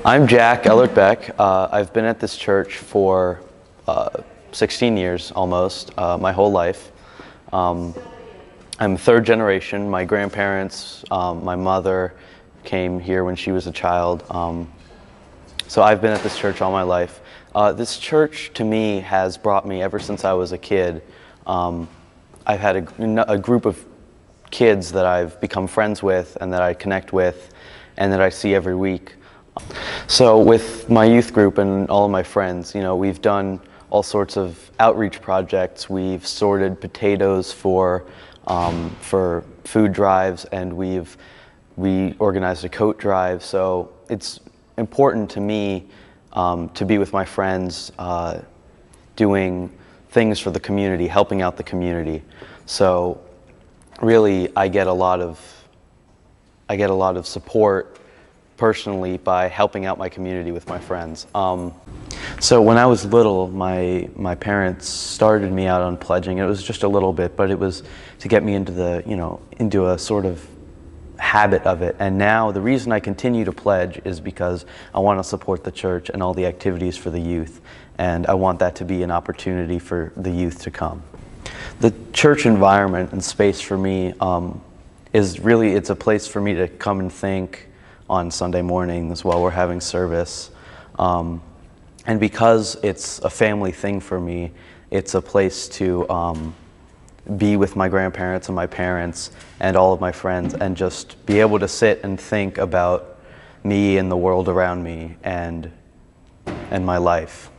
I'm Jack Ellert Beck. I've been at this church for 16 years almost, my whole life. I'm third generation. My grandparents, my mother came here when she was a child. So I've been at this church all my life. This church to me has brought me ever since I was a kid. I've had a group of kids that I've become friends with and that I connect with and that I see every week. So with my youth group and all of my friends, we've done all sorts of outreach projects. We've sorted potatoes for food drives, and we organized a coat drive. So it's important to me to be with my friends, doing things for the community, helping out the community. So really, I get a lot of support personally by helping out my community with my friends. So when I was little, my parents started me out on pledging. It was just a little bit, but it was to get me into a sort of habit of it. And now the reason I continue to pledge is because I want to support the church and all the activities for the youth. And I want that to be an opportunity for the youth to come. The church environment and space for me it's a place for me to come and think on Sunday mornings while we're having service. And because it's a family thing for me, it's a place to be with my grandparents and my parents and all of my friends and just be able to sit and think about me and the world around me and my life.